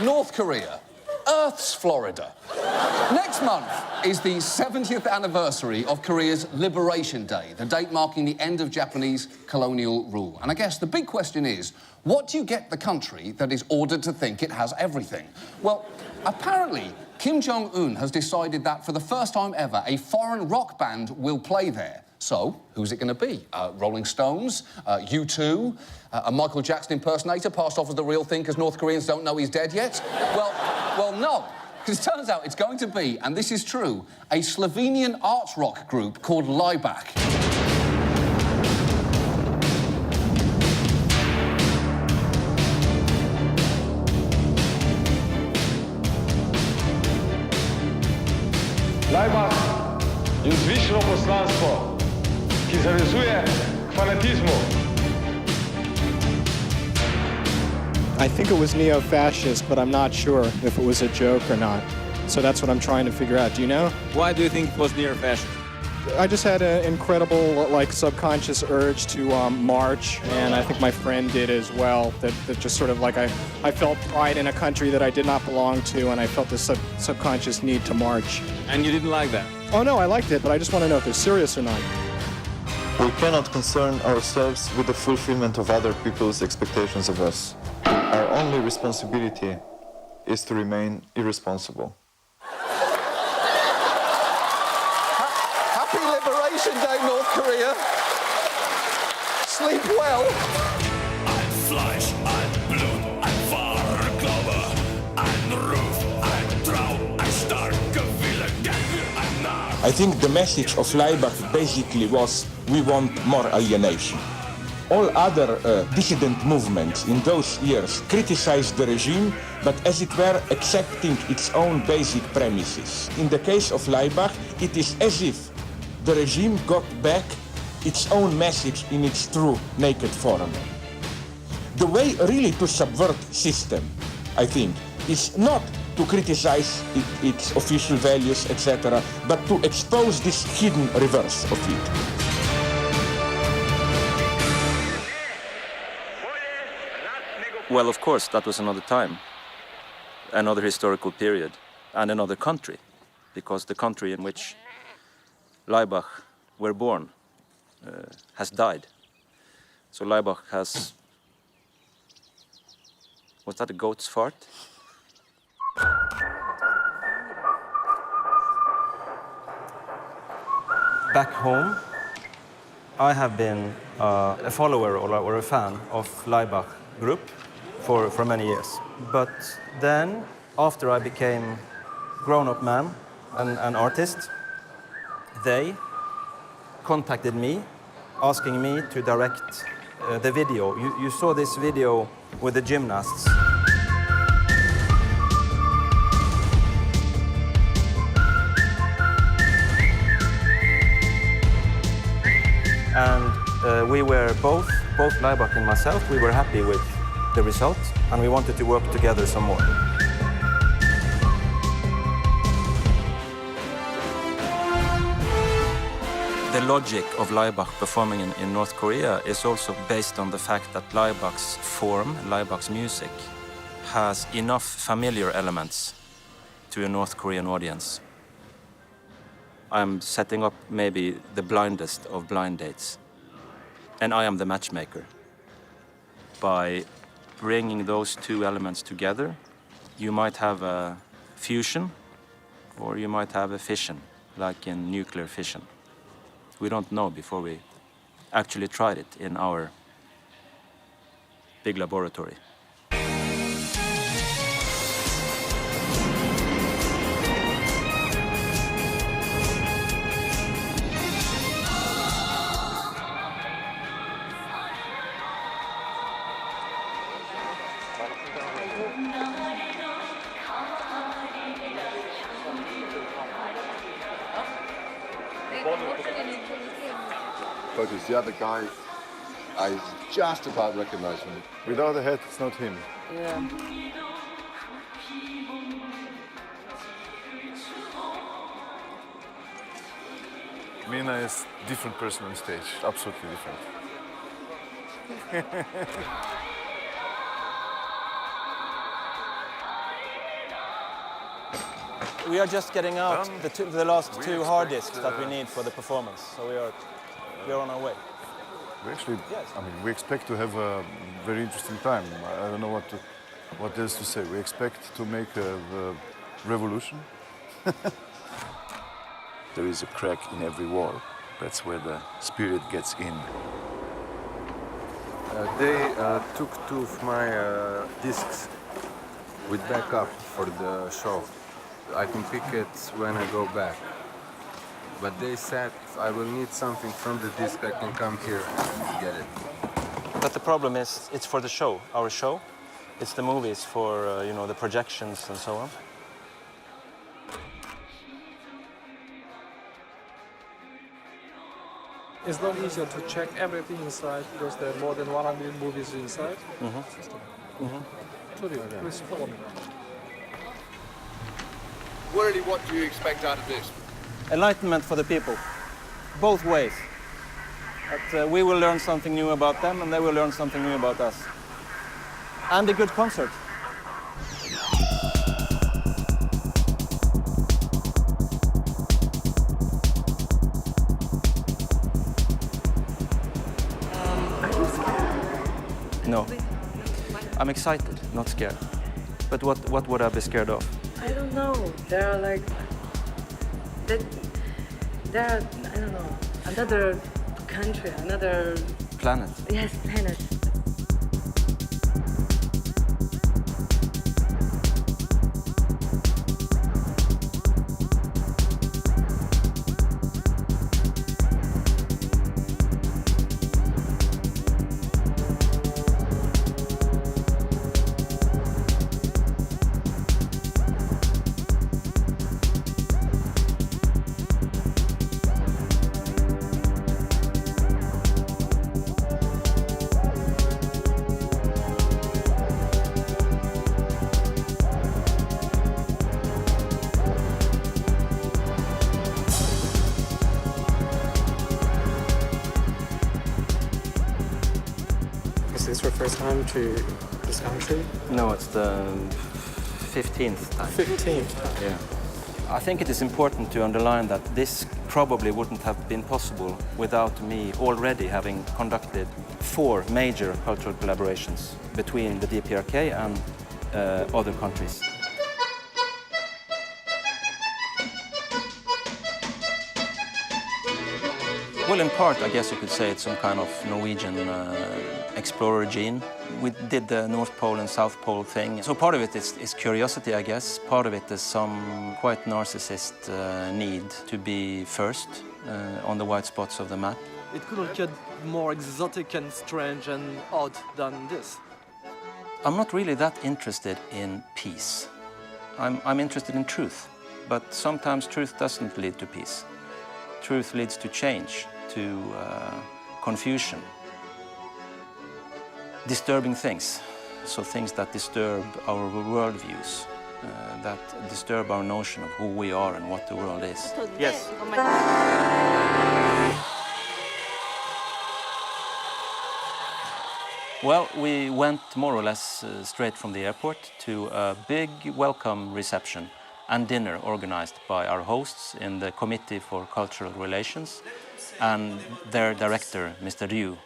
North Korea, Earth's Florida. Next month is the 70th anniversary of Korea's Liberation Day, the date marking the end of Japanese colonial rule. And I guess the big question is, what do you get the country that is ordered to think it has everything? Well, apparently, Kim Jong-un has decided that for the first time ever, a foreign rock band will play there. So, who's it going to be? Rolling Stones? U2? A Michael Jackson impersonator passed off as the real thing because North Koreans don't know he's dead yet? Well, no. Because it turns out it's going to be, and this is true, a Slovenian art rock group called Laib. Laib je vzvišeno poslanstvo, ki zavezuje k fanatizmu. I think it was neo-fascist, but I'm not sure if it was a joke or not. So that's what I'm trying to figure out. Do you know? Why do you think it was neo-fascist? I just had an incredible, subconscious urge to march, and I think my friend did as well. That just sort of I felt pride in a country that I did not belong to, and I felt this subconscious need to march. And you didn't like that? Oh no, I liked it, but I just want to know if they're serious or not. We cannot concern ourselves with the fulfillment of other people's expectations of us. Our only responsibility is to remain irresponsible. Happy Liberation Day, North Korea. Sleep well. Ein Fleisch, ein Blut, ein wahrer Glaube, ein Ruf, ein Traum, ein starker Wille, ein Narr. I think the message of Laib basically was, we want more alienation. All other dissident movements in those years criticized the regime, but as it were accepting its own basic premises. In the case of Laib, it is as if the regime got back its own message in its true naked form. The way really to subvert system, I think, is not to criticize its official values, etc., but to expose this hidden reverse of it. Well, of course, that was another time, another historical period, and another country, because the country in which Laib were born has died. So Laib has... Was that a goat's fart? Back home, I have been a follower or a fan of Laib group for many years. But then, after I became grown-up man and an artist, they contacted me, asking me to direct the video. You saw this video with the gymnasts. And we were both Laib and myself, we were happy with the result, and we wanted to work together some more. The logic of Laib performing in North Korea is also based on the fact that Laib's form, Laib's music, has enough familiar elements to a North Korean audience. I'm setting up maybe the blindest of blind dates. And I am the matchmaker. By bringing those two elements together, you might have a fusion, or you might have a fission, like in nuclear fission. We don't know before we actually tried it in our big laboratory. Because the other guy, I just about recognize him. Without a head, it's not him. Yeah. Mina is a different person on stage, absolutely different. We are just getting out the last two hard disks that we need for the performance. So we are on our way. We actually, I mean, we expect to have a very interesting time. I don't know what else to say. We expect to make a revolution. There is a crack in every wall. That's where the spirit gets in. They took two of my discs with backup for the show. I can pick it when I go back. But they said if I will need something from the disc, I can come here and get it. But the problem is, it's for the show, our show. It's the movies for, you know, the projections and so on. It's not easier to check everything inside because there are more than 100 movies inside. Please follow me. Really, what do you expect out of this? Enlightenment for the people, both ways. That we will learn something new about them and they will learn something new about us. And a good concert. No. I'm excited, not scared. But what would I be scared of? I don't know. There are like... There are, I don't know, another country, another... Planet. Yes, planet. Is this your first time to this country? No, it's the 15th time. 15th time. Yeah. I think it is important to underline that this probably wouldn't have been possible without me already having conducted 4 major cultural collaborations between the DPRK and other countries. Well, in part, I guess you could say it's some kind of Norwegian explorer gene. We did the North Pole and South Pole thing. So part of it is curiosity, I guess. Part of it is some quite narcissist need to be first on the white spots of the map. It couldn't get more exotic and strange and odd than this. I'm not really that interested in peace. I'm interested in truth. But sometimes truth doesn't lead to peace. Truth leads to change, to confusion. Disturbing things, so things that disturb our worldviews, that disturb our notion of who we are and what the world is. Yes. Well, we went more or less straight from the airport to a big welcome reception and dinner organized by our hosts in the Committee for Cultural Relations and their director, Mr. Ryu.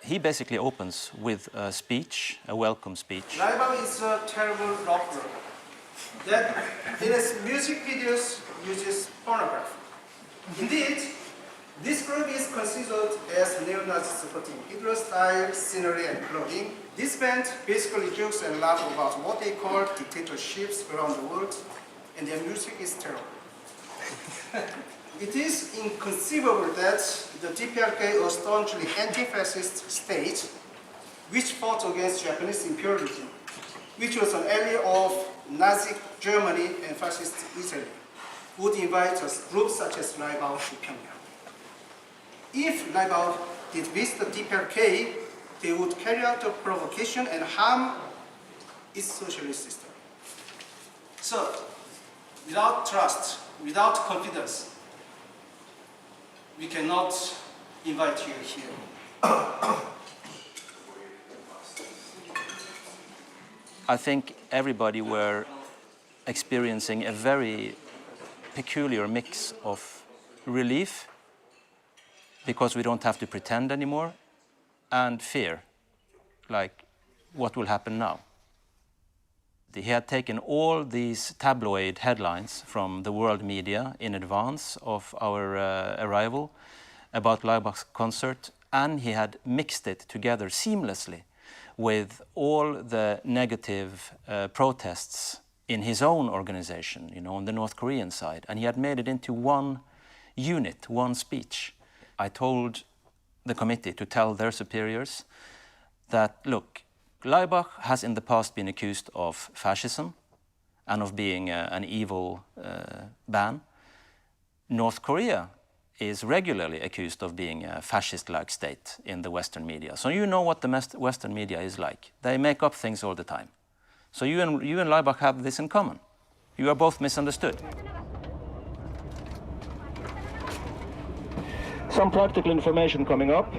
He basically opens with a speech, a welcome speech. Laib is a terrible rock group that in its music videos uses pornography. Indeed, this group is considered as neo-Nazi supporting Hitler-style scenery and clothing. This band basically jokes and laughs about what they call dictatorships around the world, and their music is terrible. It is inconceivable that the DPRK, a staunchly anti-fascist state, which fought against Japanese imperialism, which was an ally of Nazi Germany and fascist Italy, would invite groups such as Laib to Pyongyang. If Laib did visit the DPRK, they would carry out a provocation and harm its socialist system. So, without trust, without confidence, we cannot invite you here. I think everybody were experiencing a very peculiar mix of relief, because we don't have to pretend anymore, and fear, like what will happen now. He had taken all these tabloid headlines from the world media in advance of our arrival about Laibach's concert, and he had mixed it together seamlessly with all the negative protests in his own organization, you know, on the North Korean side, and he had made it into one unit, one speech. I told the committee to tell their superiors that, look, Laibach has in the past been accused of fascism and of being an evil ban. North Korea is regularly accused of being a fascist-like state in the Western media. So you know what the Western media is like. They make up things all the time. So you and Laibach have this in common. You are both misunderstood. Some practical information coming up.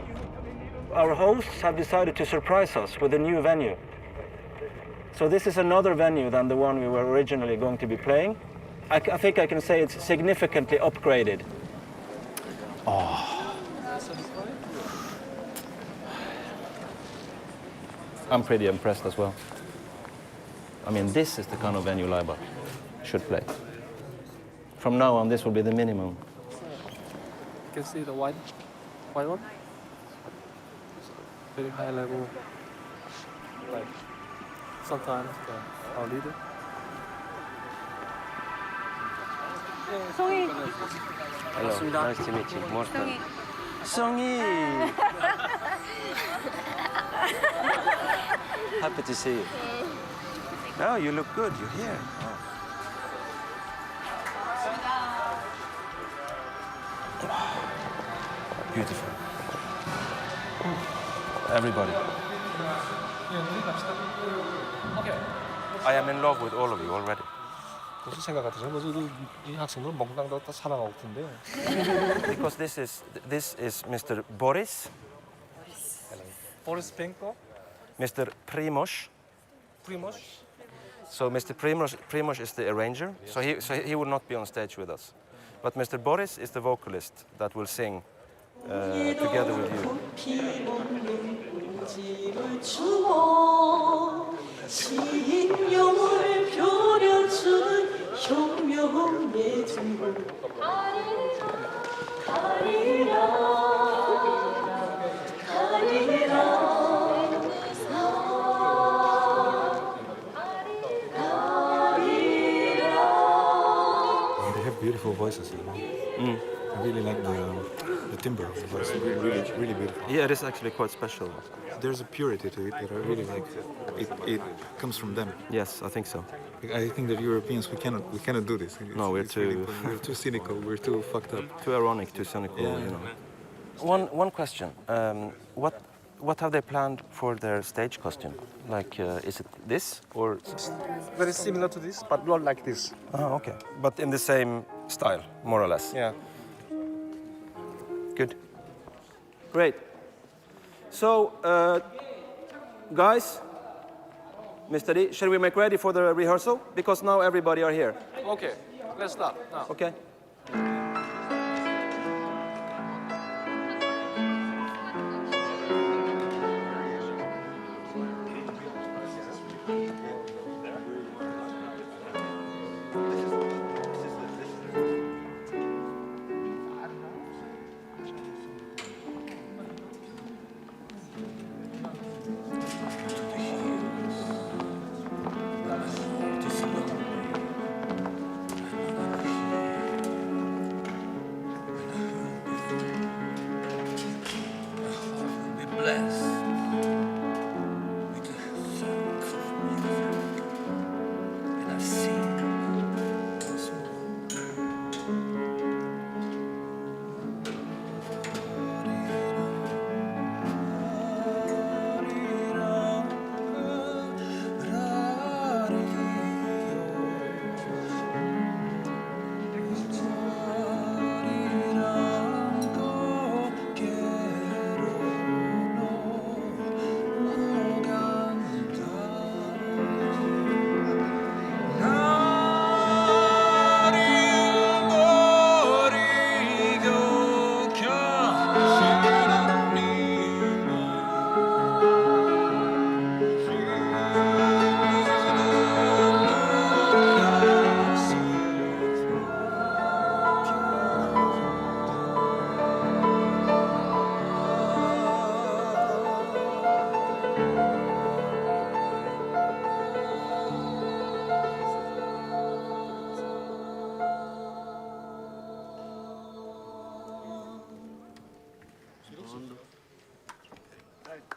Our hosts have decided to surprise us with a new venue. So this is another venue than the one we were originally going to be playing. I think I can say it's significantly upgraded. Oh. I'm pretty impressed as well. I mean, this is the kind of venue Laibach should play. From now on, this will be the minimum. You can see the white one. Very high level. Like sometimes our leader. 송이. Hello, nice to meet you. Morten. Songi. Happy to see you. Oh, you look good. You're here. Beautiful. Everybody. I am in love with all of you already. 무슨 생각 같으세요? 이 학생들 몽땅 다 사랑하고 있던데요. Because this is Mr. Boris. Boris Penko. Mr. Primoz. Primoz. So Mr. Primoz is the arranger. So he will not be on stage with us. But Mr. Boris is the vocalist that will sing together with you. They have beautiful voices. I really like the timbre of the voice. Really beautiful. Yeah, it is actually quite special. There's a purity to it that I really like. It comes from them. Yes, I think so. I think that Europeans we cannot do this. No, we're too we're too cynical. We're too fucked up. Too ironic, too cynical. Yeah. You know. One question. What have they planned for their stage costume? Like, is it this or? Very similar to this, but not like this. Oh, okay. But in the same style, more or less. Yeah. Good. Great. So, guys, Mr. D, shall we make ready for the rehearsal? Because now everybody are here. Okay, let's start now. Okay.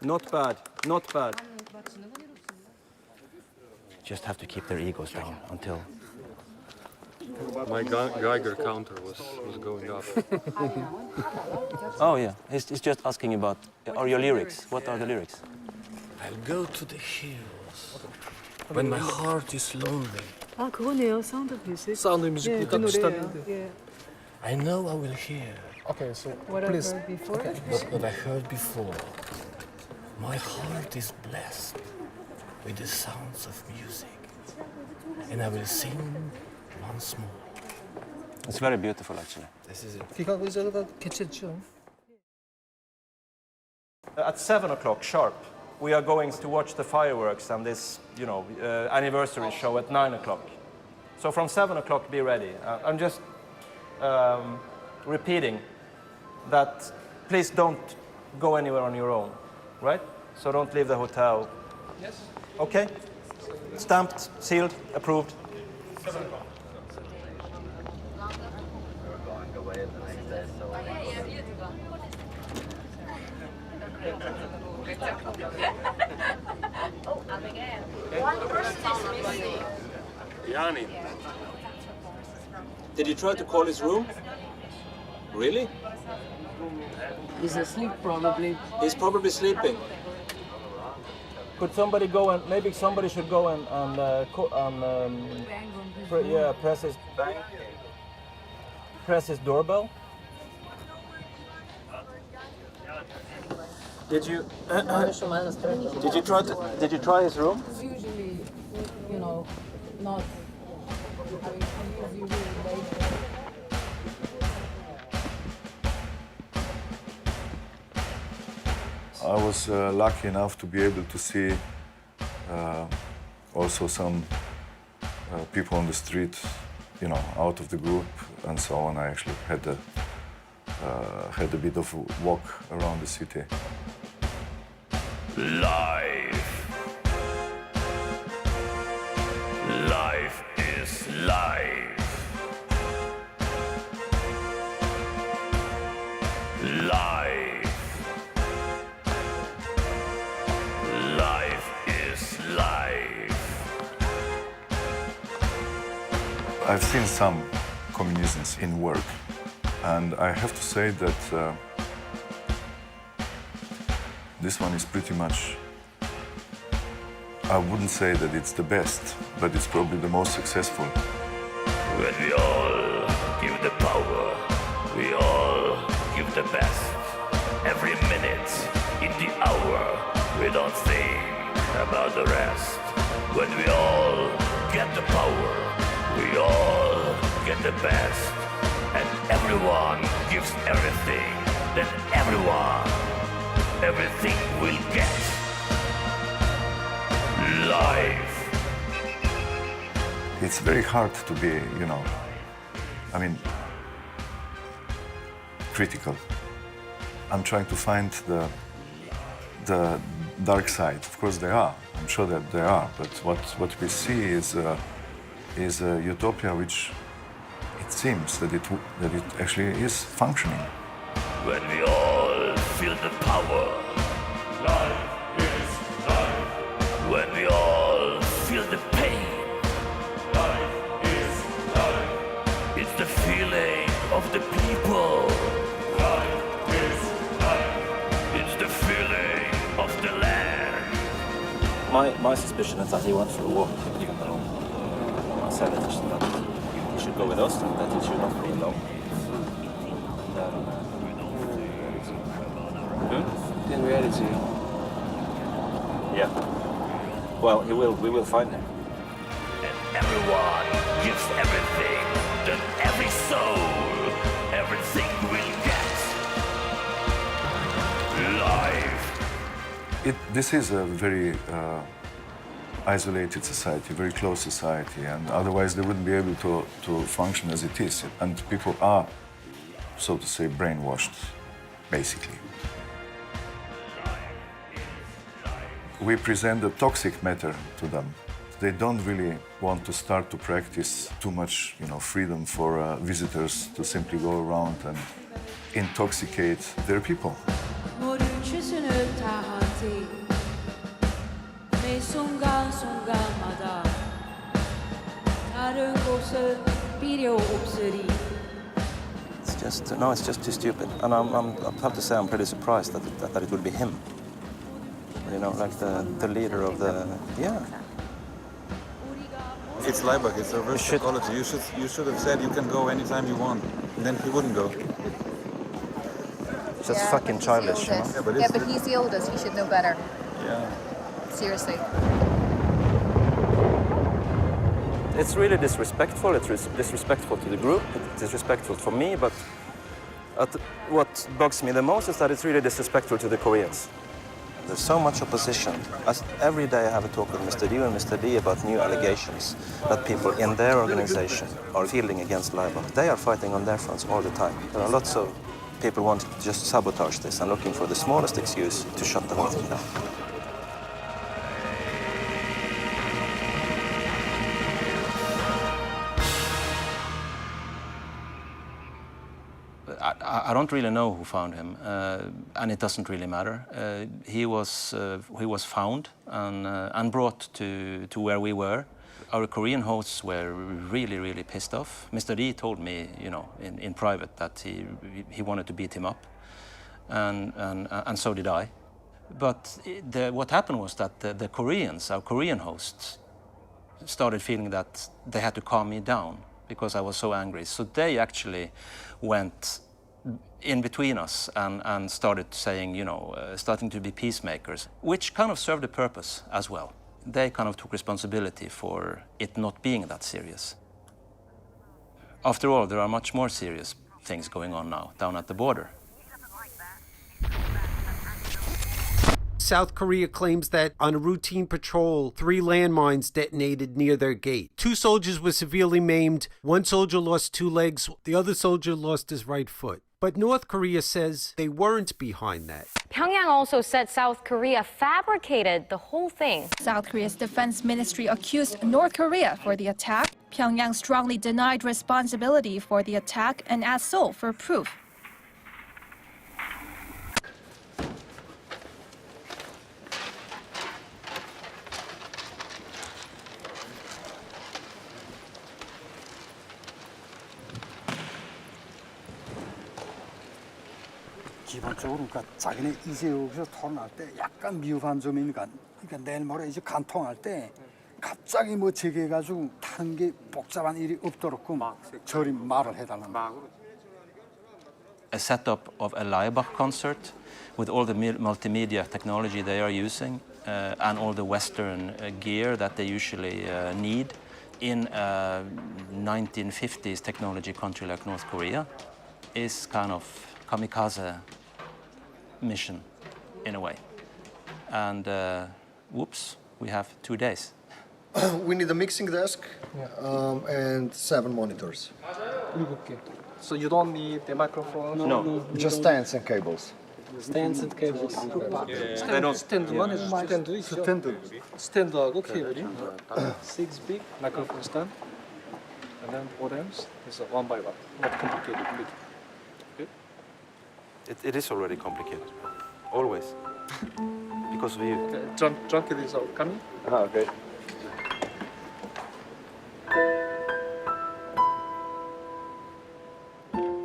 Not bad, not bad. Just have to keep their egos down until... My Geiger counter was going up. Oh yeah, he's just asking about, are your lyrics? What are the lyrics? I'll go to the hills when my heart is lonely. 아, 그거네요. Sound of Music. Sound of Music. 예, 그 노래예요. 예. I know I will hear Okay, so What please. I heard before. what I heard before. My heart is blessed with the sounds of music, and I will sing once more. It's very beautiful, actually. This is it. 기가 의자가 괜찮죠? At 7 o'clock sharp, we are going to watch the fireworks and this, anniversary show at 9 o'clock. So from 7 o'clock, be ready. I'm just repeating that please don't go anywhere on your own, right? So don't leave the hotel. Yes. Okay? Stamped, sealed, approved. 7 o'clock. One person is missing. Yanni. Did you try to call his room? Really? He's asleep, probably. He's probably sleeping. Could somebody go and maybe somebody should go and press his doorbell? Did you try his room? It's usually, not. I mean, you really late. I was lucky enough to be able to see also some people on the street, out of the group and so on. I actually had a bit of a walk around the city. Life. Life is life. Life. Life is life. I've seen some communisms in work, and I have to say that this one is pretty much, I wouldn't say that it's the best, but it's probably the most successful. When we all give the power, we all give the best. Every minute in the hour, we don't think about the rest. When we all get the power, we all get the best. And everyone gives everything, then everything will get. Life. It's very hard to be, critical. I'm trying to find the dark side. Of course there are. I'm sure that there are. But what we see is a utopia which it seems that it actually is functioning. When we all feel the power, life is life. When we all feel the pain, life is life. It's the feeling of the people, life is life. It's the feeling of the land. My suspicion is that he went for a walk, even though I said that he should go with us and that he should not be alone. In reality. Yeah. Well, we will find him. And everyone gives everything, then every soul, everything will get. Life. This is a very isolated society, very close society, and otherwise they wouldn't be able to function as it is. And people are, so to say, brainwashed, basically. We present the toxic matter to them. They don't really want to start to practice too much, freedom for visitors to simply go around and intoxicate their people. 모두 추수는 다 없지 매 순간순간마다 다른 곳은 필요 없으리. No, it's just too stupid. And I have to say, I'm pretty surprised that it would be him. You know, like the leader of the, yeah. It's Laibach, it's a reverse psychology. You should have said you can go anytime you want. And then he wouldn't go. It's just fucking childish, you know? Yeah, but he's the oldest. He should know better. Yeah. Seriously. It's really disrespectful. It's disrespectful to the group. It's disrespectful for me. But what bugs me the most is that it's really disrespectful to the Koreans. There's so much opposition. Every day I have a talk with Mr. Yu and Mr. D about new allegations that people in their organization are fielding against Laibach. They are fighting on their fronts all the time. There are lots of people wanting to just sabotage this and looking for the smallest excuse to shut the whole thing down. I don't really know who found him, and it doesn't really matter. He was found and brought to where we were. Our Korean hosts were really, really pissed off. Mr. D told me, you know, in private that he wanted to beat him up, and so did I. But what happened was that the Koreans, our Korean hosts, started feeling that they had to calm me down because I was so angry. So they actually went in between us and started saying, you know, starting to be peacemakers, which kind of served a purpose as well. They kind of took responsibility for it not being that serious. After all, there are much more serious things going on now down at the border. South Korea claims that on a routine patrol, 3 landmines detonated near their gate. 2 soldiers were severely maimed. 1 soldier lost 2 legs. The other soldier lost his right foot. But North Korea says they weren't behind that. Pyongyang also said South Korea fabricated the whole thing. South Korea's defense ministry accused North Korea for the attack. Pyongyang strongly denied responsibility for the attack and asked Seoul for proof. 기본적으로 그러니까 자기네 이제 여기서 토론할 때 약간 미흡한 점이 그러니까 내일 모레 이제 간통할 때 갑자기 뭐 제기해가지고 다른 게 복잡한 일이 없도록 저리 말을 해달라는 거예요. A setup of a Laibach concert with all the multimedia technology they are using and all the Western gear that they usually need in a 1950s technology country like North Korea is kind of kamikaze mission in a way. And whoops, we have 2 days. We need a mixing desk and 7 monitors. So you don't need the microphone? No. Just stands and cables. Stands and cables. 스탠드만 해주세요. 스탠드하고 케이블이 6 big microphone stand, and then modems is 1 by 1. Not complicated. It is already complicated, always, because of you. Drunk is coming. Okay.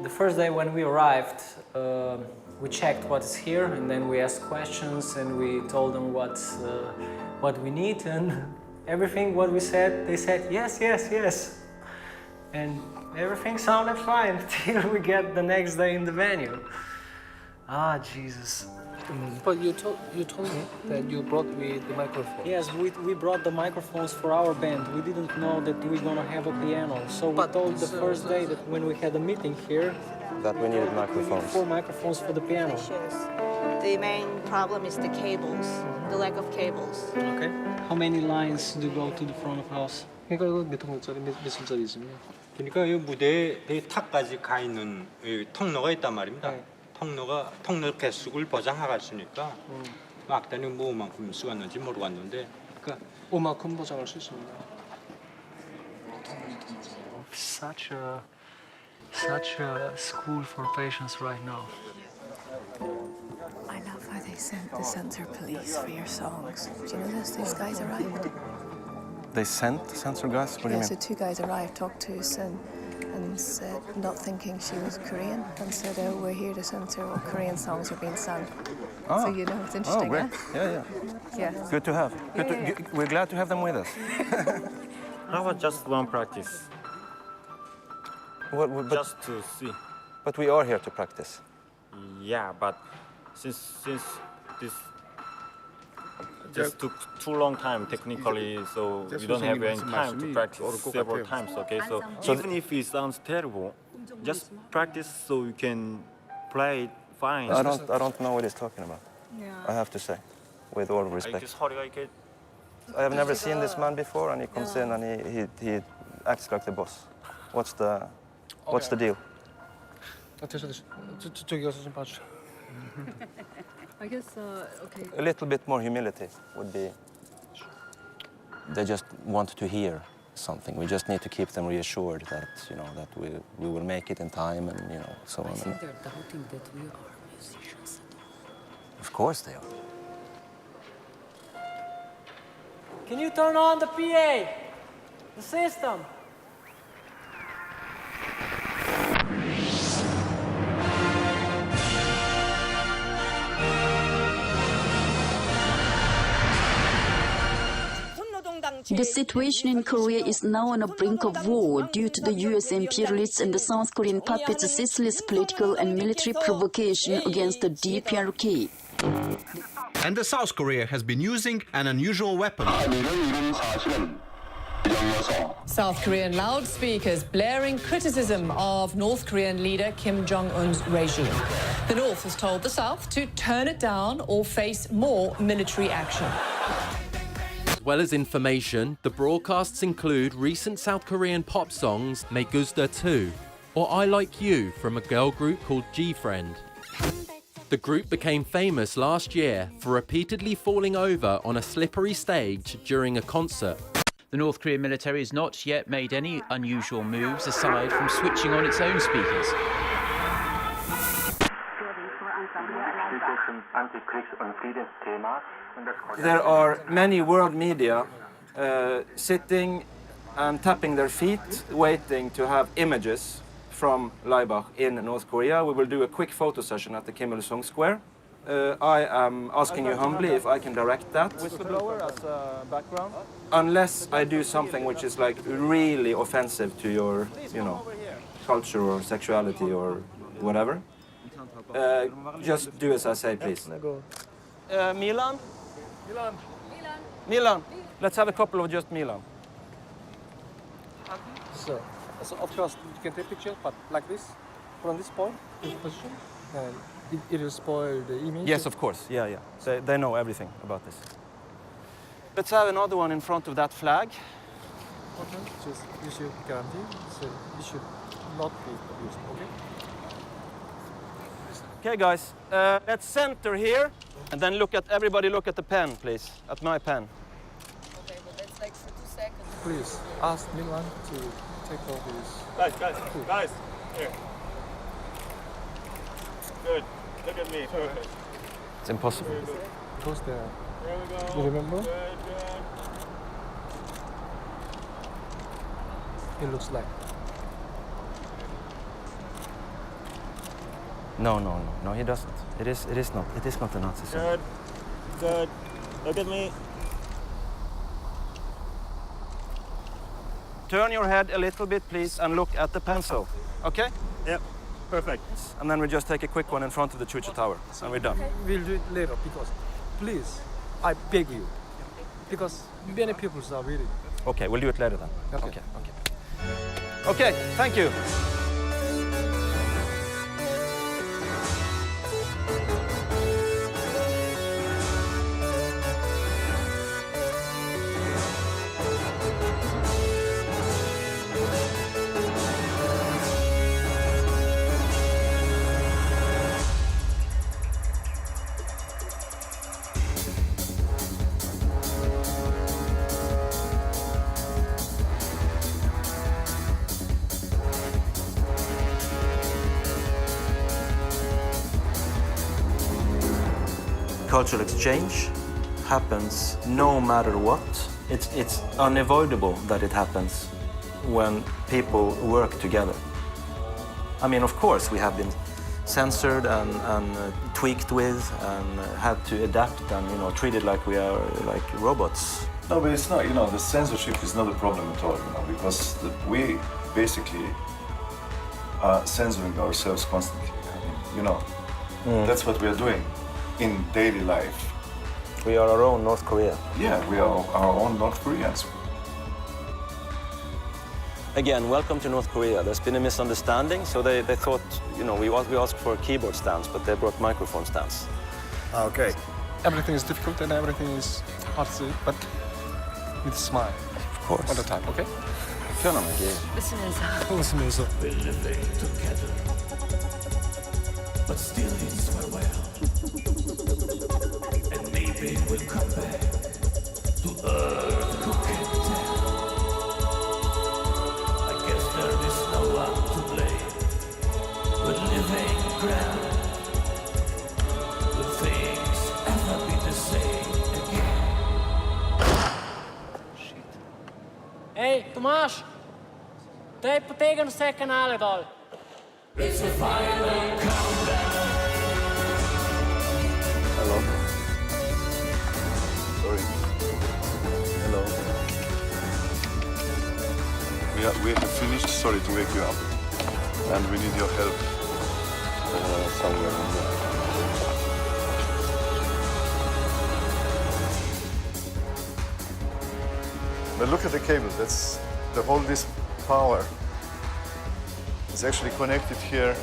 The first day when we arrived, we checked what's here, and then we asked questions, and we told them what we need, and everything what we said, they said yes, yes, yes, and everything sounded fine till we get the next day in the venue. Ah, Jesus. But you told me that you brought with the microphone. Yes, we brought the microphones for our band. We didn't know that we're gonna have a piano. So we told the first day that when we had a meeting here, that we needed microphones. We need 4 microphones for the piano. The main problem is the cables, the lack of cables. Okay. How many lines do go to the front of house? 그러니까 이거 몇 통짜리 몇 손짜리 있으면? 그러니까 이 무대에 탑까지 가 있는 통로가 있단 말입니다. 통로 개수를 보장하겠으니까 악단이 뭐만큼 쓰았는지 모르겠는데 그러니까 5만큼 보장할 수 있습니다. Such a school for patients right now. I love how they sent the censor police for your songs. Do you know this? These guys arrived. They sent the censor guys? What do you mean? So two guys arrived, talked to Sin, and said, not thinking she was Korean, and said, oh, we're here to censor what Korean songs are being sung. So you know, it's interesting, great. huh? Yeah. Yeah. Good to have. We're glad to have them with us. How about just one practice? Just to see. But we are here to practice. Yeah, but since this just took too long time technically, so we don't have any time to practice several times. Okay, so even if it sounds terrible, just practice so you can play it fine. I don't know what he's talking about. I have to say, with all respect. I have never seen this man before, and he comes in and he acts like the boss. What's the deal? I guess, okay. A little bit more humility would be. They just want to hear something. We just need to keep them reassured that, you know, that we will make it in time, and, you know, so on. I think they're doubting that we are musicians at all. Of course they are. Can you turn on the PA? The system? The situation in Korea is now on the brink of war due to the US imperialists and the South Korean puppets' ceaseless political and military provocation against the DPRK. And the South Korea has been using an unusual weapon. South Korean loudspeakers blaring criticism of North Korean leader Kim Jong-un's regime. The North has told the South to turn it down or face more military action. As well as information, the broadcasts include recent South Korean pop songs Me Gusta 2 or I Like You from a girl group called G-Friend. The group became famous last year for repeatedly falling over on a slippery stage during a concert. The North Korean military has not yet made any unusual moves aside from switching on its own speakers. There are many world media sitting and tapping their feet, waiting to have images from Laib in North Korea. We will do a quick photo session at the Kim Il-sung Square. I am asking you humbly if I can direct that. Whistleblower as a background? Unless I do something which is like really offensive to your, you know, culture or sexuality or whatever. Just do as I say, please. Milan? Milan. Let's have a couple of just Milan. So of course, you can take picture, but like this, from this point, this position, and it will spoil the image. Yes, of course. Yeah. They know everything about this. Let's have another one in front of that flag. Okay, just you should guarantee, so it should not be used, okay? Okay, guys, let's center here, and then everybody look at the pen, please, at my pen. Okay, but that's like for 2 seconds. Please, ask Milan to take all these. Guys, here. Good, look at me, perfect. It's impossible. Goes there. There we go. You remember? Good. It looks like. No, he doesn't. It is not the Nazi symbol. Good. Look at me. Turn your head a little bit, please, and look at the pencil. Okay? Yep. Perfect. And then we just take a quick one in front of the Chucha Tower, and we're done. We'll do it later because, please, I beg you, because many people are reading. Okay, we'll do it later then. Okay. Okay, thank you. cultural exchange happens no matter what. It's unavoidable that it happens when people work together. I mean, of course, we have been censored and tweaked with and had to adapt and, you know, treated like we are like robots. No, but it's not, you know, the censorship is not a problem at all, you know, because we basically are censoring ourselves constantly. I mean, you know, that's what we are doing in daily life. We are our own North Korea. Yeah, we are our own North Koreans. Again, welcome to North Korea. There's been a misunderstanding, so they thought, you know, we asked for keyboard stands, but they brought microphone stands. Okay. Everything is difficult and everything is hard to do, but with a smile. Of course. All the time, okay? 편안하게. 웃으면서. We're living together, but still it's my well. And maybe we'll come back to earth cooking down. I guess there is no one to blame. We're living ground. Will things ever be the same again? Hey, Tomasz! Daj potegnem vse kanale dol. It's a final countdown. Hello. Sorry. Hello. We have finished. Sorry to wake you up. And we need your help somewhere in there. But look at the cable. That's the whole this power. It's actually connected here.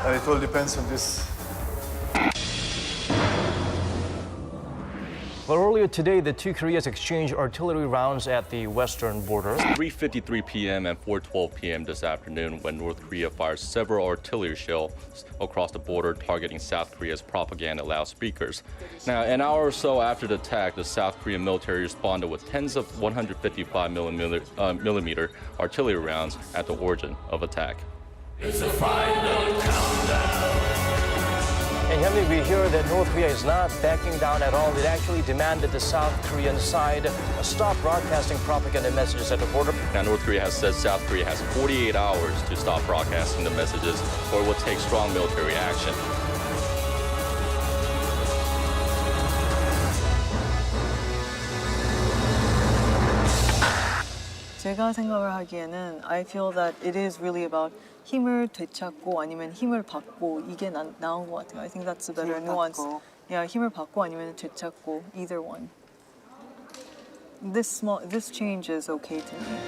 And it all depends on this. Well, earlier today, the two Koreas exchanged artillery rounds at the western border. 3:53 p.m. and 4:12 p.m. this afternoon when North Korea fired several artillery shells across the border targeting South Korea's propaganda loudspeakers. Now, an hour or so after the attack, the South Korean military responded with tens of 155 millimeter artillery rounds at the origin of attack. It's a final countdown. And Henry, we hear that North Korea is not backing down at all. It actually demanded the South Korean side stop broadcasting propaganda messages at the border. Now, North Korea has said South Korea has 48 hours to stop broadcasting the messages or it will take strong military action. 제가 생각을 하기에는 I feel that it is really about 힘을 되찾고 아니면 힘을 받고 이게 나온 것 같아요. I think that's a better nuance. Yeah, 힘을 받고 아니면 되찾고, either one. This change is okay to me.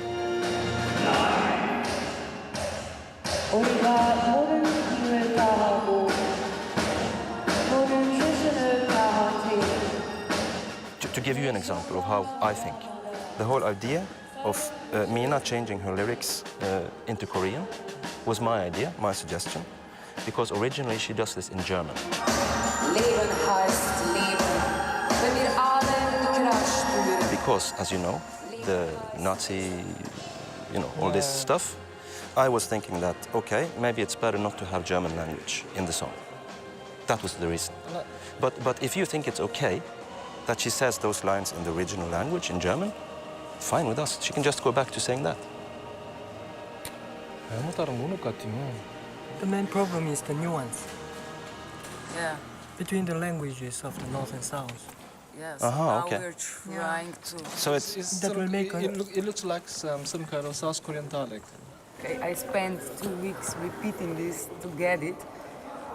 우리가 모든 힘을 다하고 모든 최선을 다하지. To give you an example of how I think, the whole idea of Mina changing her lyrics into Korean was my idea, my suggestion, because originally she does this in German. Leben heißt Leben, wenn wir alle die Kraft spüren. Because, as you know, the Nazi, you know, all this stuff, I was thinking that, okay, maybe it's better not to have German language in the song. That was the reason. But if you think it's okay that she says those lines in the original language, in German, fine with us. She can just go back to saying that. The main problem is the nuance. Yeah, between the languages of the North and South. Yes. Now okay. we're trying to. So it's that will make it looks like some kind of South Korean dialect. Okay, I spent 2 weeks repeating this to get it,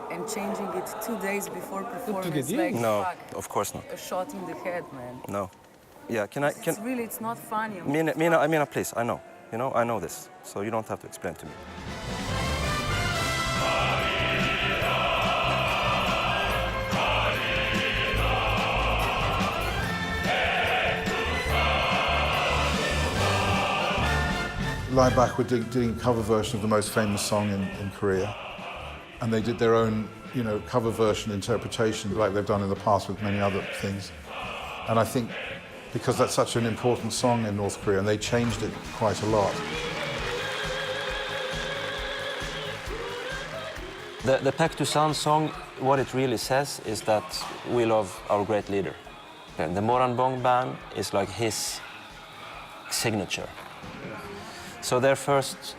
and changing it 2 days before performance. Like, no, fuck, of course not. a shot in the head, man. No. Yeah, can I? It's not funny. Mina, please. I know. You know, I know this, so you don't have to explain to me. Laib were doing a cover version of the most famous song in Korea, and they did their own, you know, cover version interpretation, like they've done in the past with many other things. And I think because that's such an important song in North Korea, and they changed it quite a lot. The Paek Tusan song, what it really says is that we love our great leader. The Moranbong band is like his signature. So their first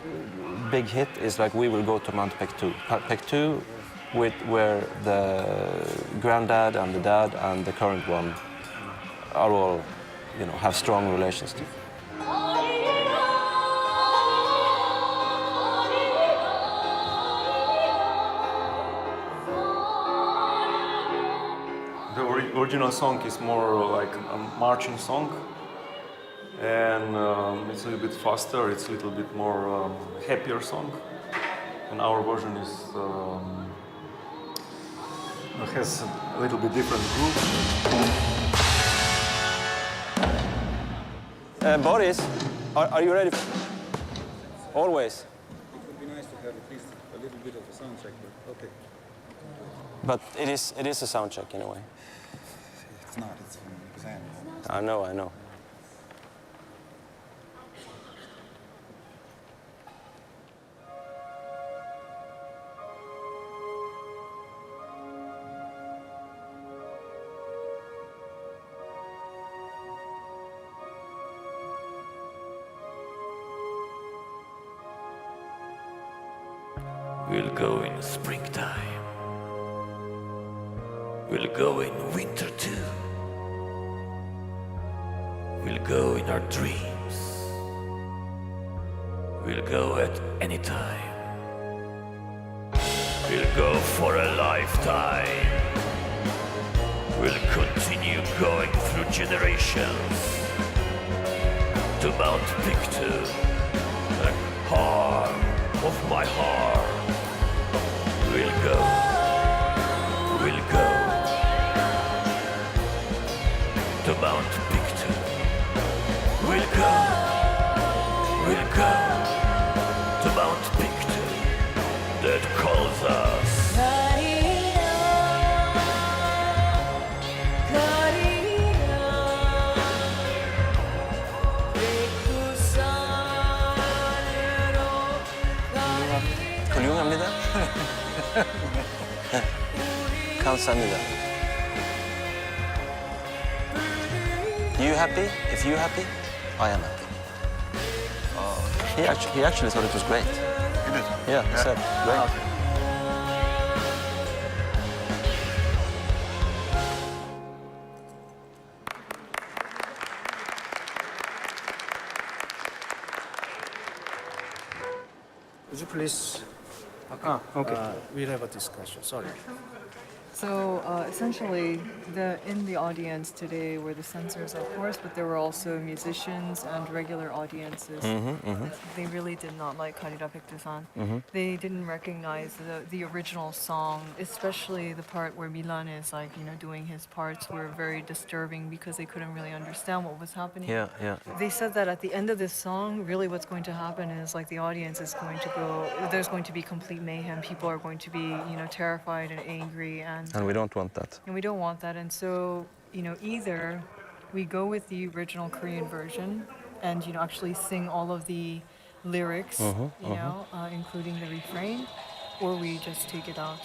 big hit is like We Will Go to Mount Paektu. Paektu, where the granddad and the dad and the current one are all, you know, have strong relations to. The original song is more like a marching song, and it's a little bit faster, it's a little bit more happier song. And our version is has a little bit different groove. Boris, are you ready? Always. It would be nice to have at least a little bit of a sound check, but okay. But it is a sound check in a way. It's not, it's an exam. I know. We'll go in springtime. We'll go in winter too. We'll go in our dreams. We'll go at any time. We'll go for a lifetime. We'll continue going through generations to Mount Paektu, the heart of my heart. We'll go to Mount Paektu. We'll go to Mount Paektu that calls us. 훌륭합니다. 감사합니다. You happy? If you happy, I am happy. He actually thought it was great. He did? Yeah, he said, great. Okay. Would you please? Okay. We'll have a discussion. Sorry. So essentially, in the audience today were the censors, of course, but there were also musicians and regular audiences. They really did not like Karira Paektusan. They didn't recognize the original song, especially the part where Milan is doing his parts were very disturbing because they couldn't really understand what was happening. Yeah. They said that at the end of this song, really what's going to happen is the audience is going to go, there's going to be complete mayhem. People are going to be, terrified and angry And we don't want that. And we don't want that. And so, either we go with the original Korean version and, actually sing all of the lyrics, including the refrain, or we just take it out.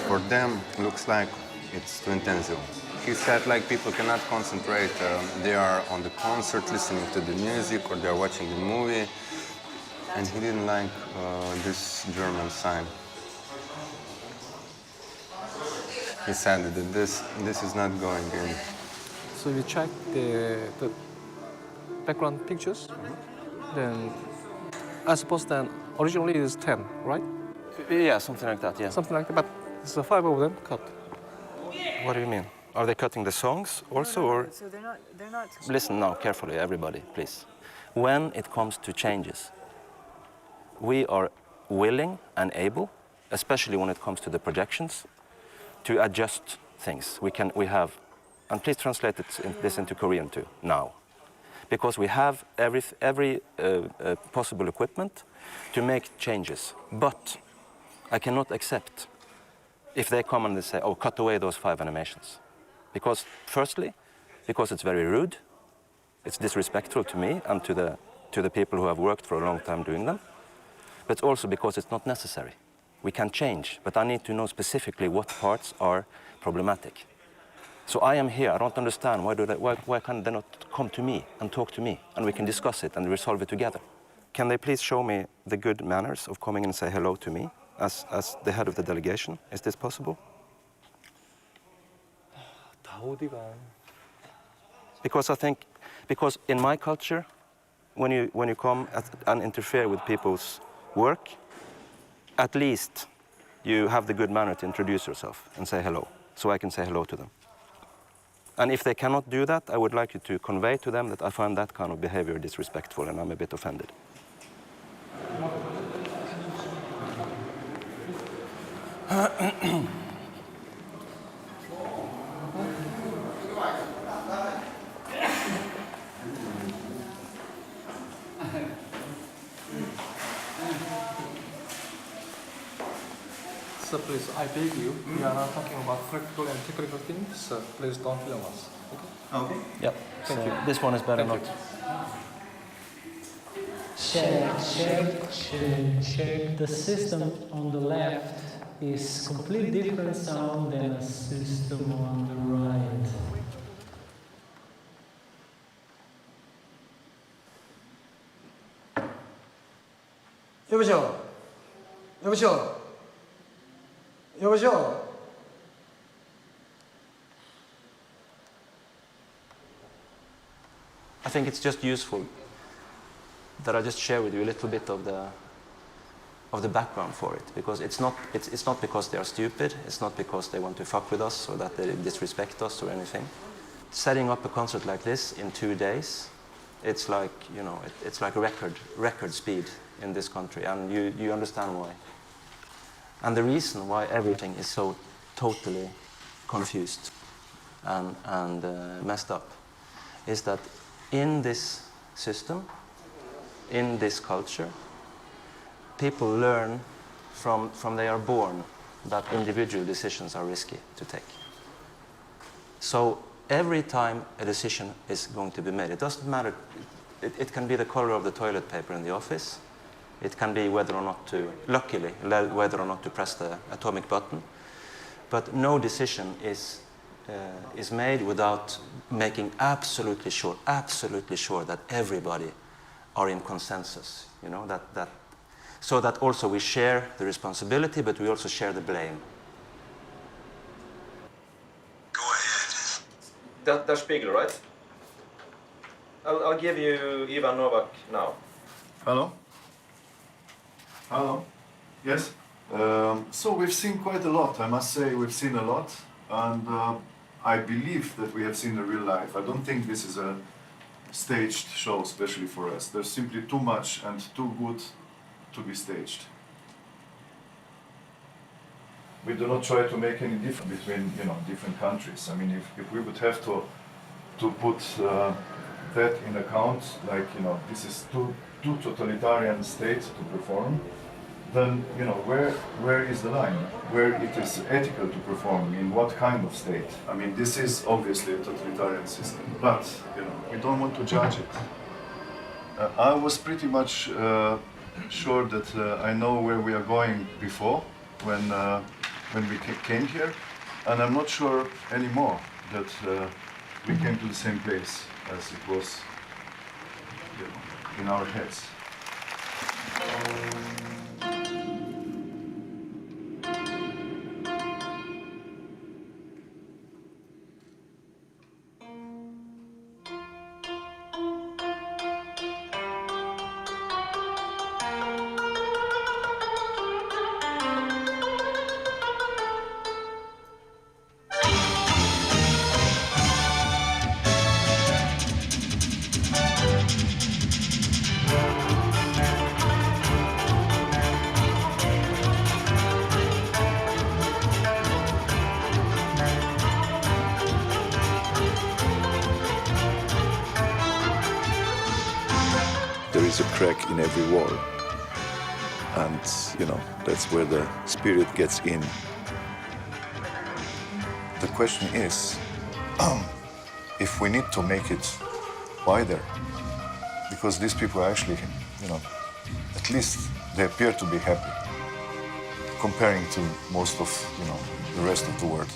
For them, looks like it's too intensive. He said people cannot concentrate. They are on the concert listening to the music or they're watching the movie. And he didn't like this German sign. He said that this is not going in. So we check the background pictures. Then I suppose then originally it's 10, right? Yeah, something like that, yeah. Something like that, but it's 5 of them cut. What do you mean? Are they cutting the songs also, or? So they're not. Listen now carefully, everybody, please. When it comes to changes, we are willing and able, especially when it comes to the projections, to adjust things. We have, and please translate this into Korean too, now. Because we have every possible equipment to make changes. But I cannot accept if they come and they say, oh, cut away those 5 animations. Because firstly, because it's very rude, it's disrespectful to me and to the people who have worked for a long time doing them, but also because it's not necessary. We can change, but I need to know specifically what parts are problematic. So I am here, I don't understand, why can't they not come to me and talk to me, and we can discuss it and resolve it together? Can they please show me the good manners of coming and say hello to me as the head of the delegation? Is this possible? Because in my culture, when you come and interfere with people's work, at least you have the good manner to introduce yourself and say hello, so I can say hello to them. And if they cannot do that, I would like you to convey to them that I find that kind of behavior disrespectful and I'm a bit offended. So please, I beg you, we are not talking about practical and technical things, so please don't film us. Okay? Okay. Yep. Thank you. This one is better not. Check. The system on the left is completely different sound than a system on the right. 여보세요. I think it's just useful that I just share with you a little bit of the background for it, because it's not because they are stupid, it's not because they want to fuck with us or that they disrespect us or anything. Setting up a concert like this in 2 days, it's like, you know, it's like record speed in this country, and you understand why. And the reason why everything is so totally confused and messed up is that in this system, in this culture, people learn from they are born that individual decisions are risky to take. So every time a decision is going to be made, it doesn't matter, it can be the color of the toilet paper in the office, it can be whether or not to, luckily, whether or not to press the atomic button, but no decision is made without making absolutely sure that everybody are in consensus, you know, so that also we share the responsibility, but we also share the blame. Go ahead. That's Spiegel, right? I'll give you Ivan Novak now. Hello? Hello? Yes? So we've seen quite a lot, I must say we've seen a lot, and I believe that we have seen the real life. I don't think this is a staged show, especially for us. There's simply too much and too good to be staged. We do not try to make any difference between, you know, different countries. I mean, if we would have to put that in account, like, you know, this is two totalitarian states to perform, then, you know, where is the line? Where it is ethical to perform, in what kind of state? I mean, this is obviously a totalitarian system, but, you know, we don't want to judge it. I was pretty much sure that I know where we are going before, when we came here, and I'm not sure anymore that we came to the same place as it was, you know, in our heads. There is a crack in every wall, and, you know, that's where the spirit gets in. The question is if we need to make it wider, because these people are actually, you know, at least they appear to be happy comparing to most of, you know, the rest of the world.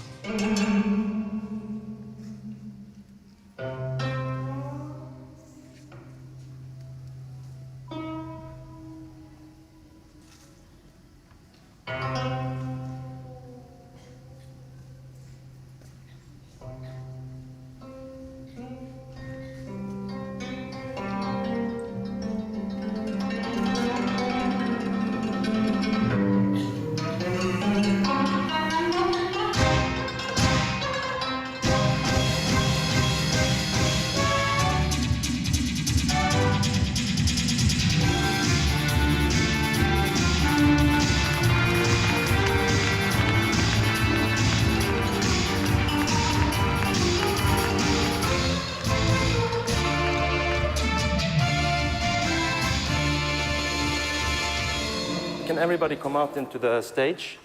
Can everybody come out into the stage?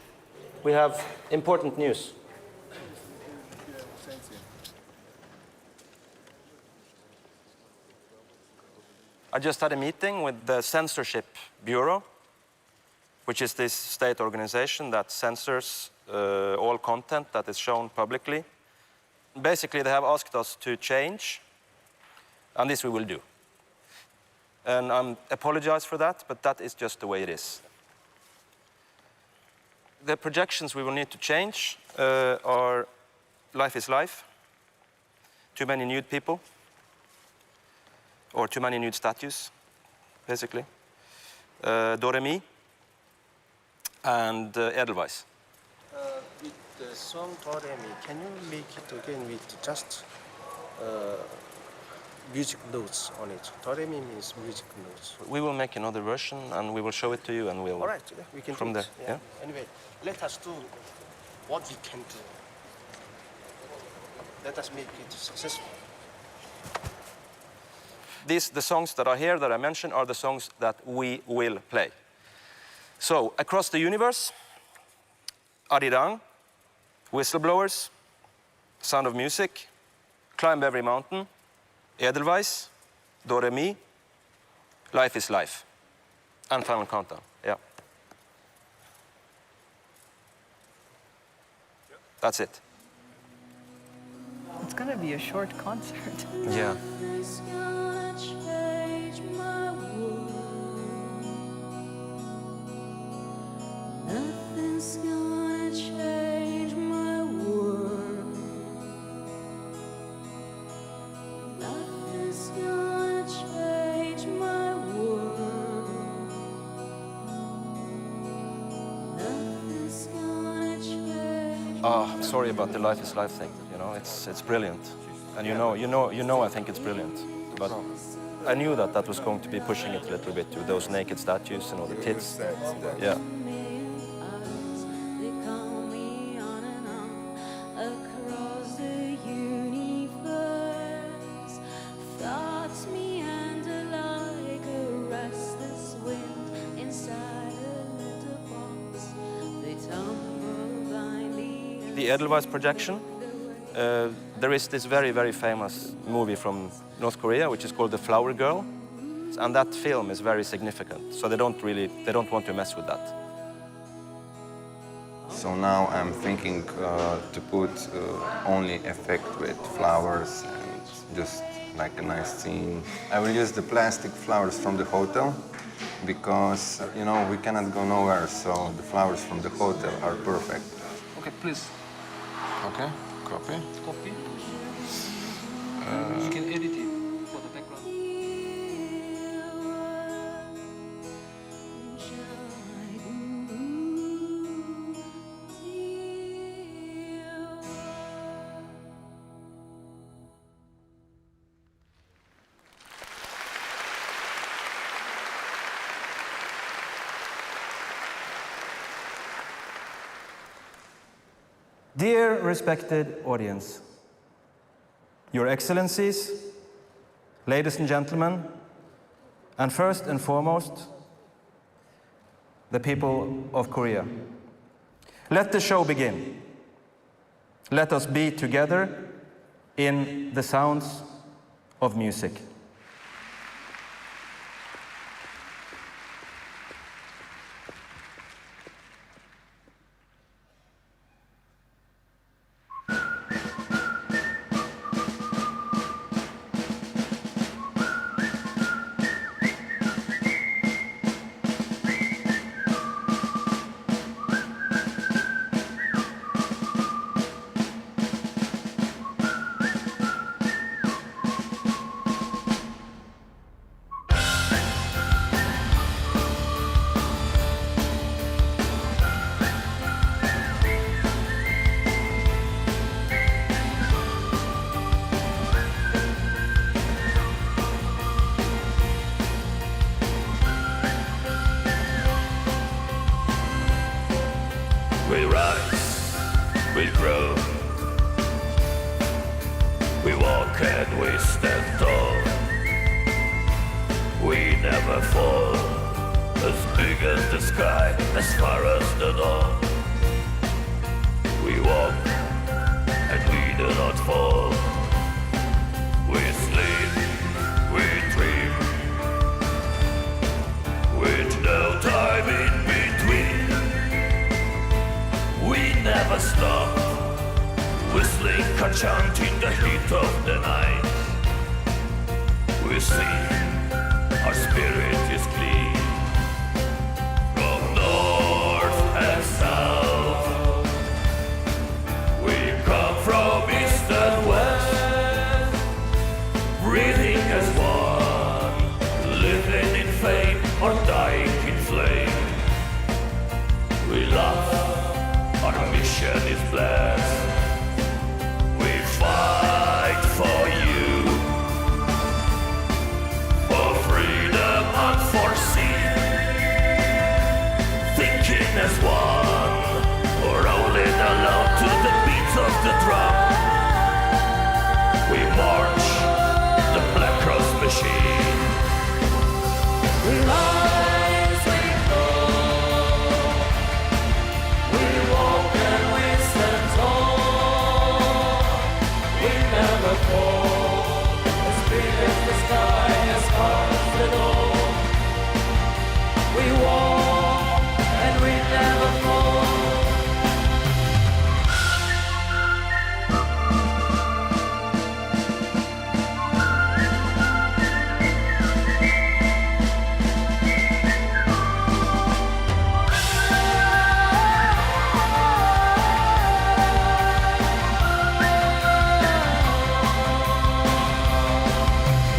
We have important news. I just had a meeting with the Censorship Bureau, which is this state organization that censors all content that is shown publicly. Basically, they have asked us to change, and this we will do. And I apologize for that, but that is just the way it is. The projections we will need to change are Life is Life, too many nude people, or too many nude statues, basically, Do Re Mi, and Edelweiss. With the song Do Re Mi, can you make it again with just music notes on it? Do Re Mi means music notes. We will make another version, and we will show it to you, and we'll... All right, we can from do it. there. Yeah? Anyway, let us do what we can do. Let us make it successful. The songs that are here that I mentioned are the songs that we will play. So, Across the Universe, Arirang, Whistleblowers, Sound of Music, Climb Every Mountain, Edelweiss, Do Re Mi, Life is Life, and Final Countdown. Yeah. That's it. It's gonna be a short concert. Yeah. Nothing's gonna change my world. Nothing's gonna change my world. Nothing's gonna change. Sorry about the Life is Life thing. You know, it's brilliant, and you know, I think it's brilliant. But I knew that was going to be pushing it a little bit to those naked statues and all the tits. Yeah. Across the universe, thoughts meander like a restless wind inside a little box. They tumble blindly. The Edelweiss projection. There is this very, very famous movie from North Korea, which is called The Flower Girl, and that film is very significant. So they don't want to mess with that. So now I'm thinking to put only effect with flowers and just like a nice scene. I will use the plastic flowers from the hotel because, you know, we cannot go nowhere, so the flowers from the hotel are perfect. Okay, please. Okay, copy. Copy. You can edit it for the background. Dear respected audience, Your Excellencies, ladies and gentlemen, and first and foremost, the people of Korea. Let the show begin. Let us be together in the sounds of music. We rise, we grow, we walk and we stand tall. We never fall, as big as the sky, as far as the dawn. We walk and we do not fall. We sleep, we dream, with no time in between. We never stop, whistling a chant in the heat of the night. We sing, our spirit is clean. From north and south, we come from east and west, breathing as one, living in fame or dying in flame. We love, our mission is blessed. We fight for you, for freedom unforeseen. Thinking as one, rolling along to the beats of the drum. We march, the Black Cross machine. We rise, we go. We walk and we stand tall. We never fall, as big as the sky, as far as the door. We walk and we never fall.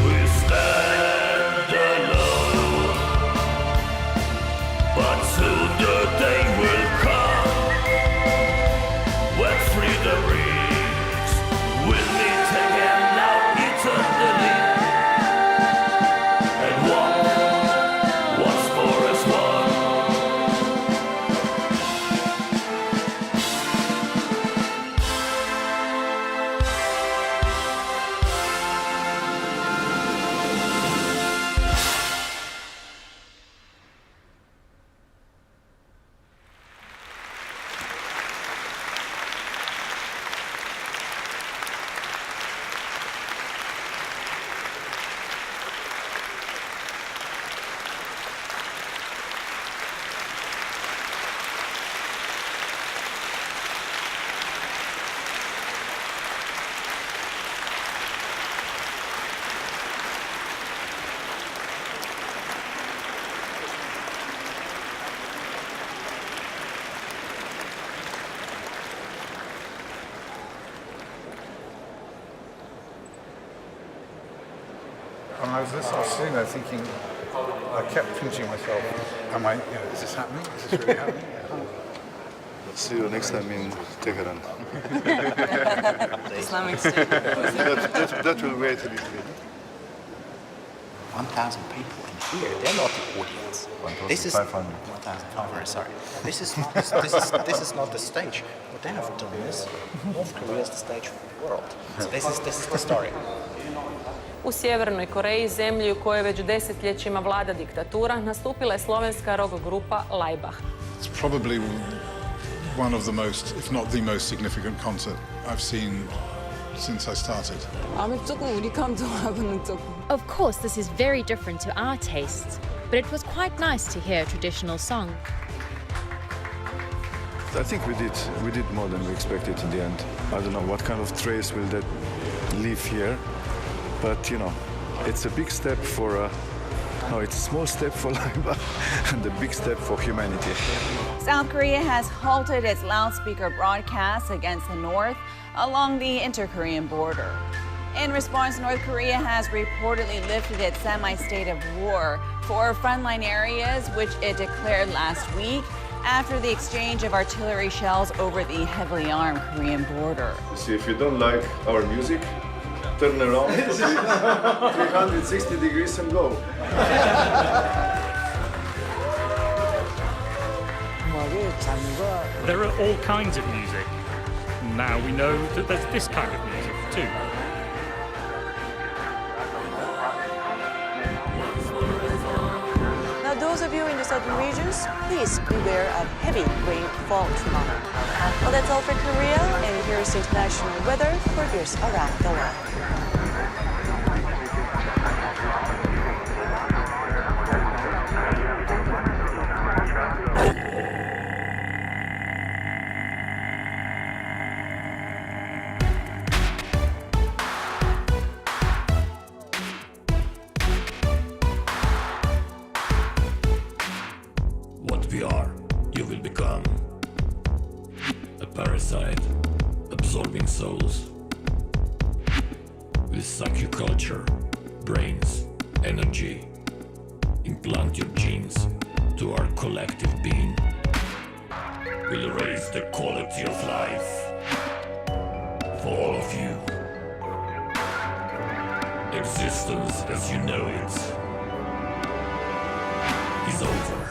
We stand alone, but soon the day will come when freedom rings. We'll meet again now eternally, and walk once more as one. And I was sitting there thinking, I kept pinching myself, is this happening? Is this really happening? See you next time in Tehran. Islamic State. that will wait a little bit. 1,000 people in here. They're not the audience. 1,500. 1,500. Sorry. This is not the stage. What they have done is North Korea is the stage for the world. So this is the story. U Sjevernoj Koreji, zemlji u kojoj već desetljećima vlada diktatura, nastupila je slovenska rock grupa Laib. It's probably one of the most, if not the most significant concert I've seen since I started. Of course, this is very different to our tastes, but it was quite nice to hear a traditional song. I think we did more than we expected in the end. I don't know what kind of trace will that leave here, but you know, it's a big step for. No, it's a small step for Laib and a big step for humanity. South Korea has halted its loudspeaker broadcasts against the North along the inter-Korean border. In response, North Korea has reportedly lifted its semi-state of war for frontline areas, which it declared last week after the exchange of artillery shells over the heavily armed Korean border. See, if you don't like our music, turn around 360 degrees and go. There are all kinds of music. Now we know that there's this kind of music too. Now those of you in the southern regions, please beware of heavy rainfall tomorrow. Well, that's all for Korea, and here's international weather for viewers around the world. What we are, you will become. A parasite, absorbing souls. Will suck your culture, brains, energy. Implant your genes to our collective being. Will raise the quality of life for all of you. Existence as you know it is over.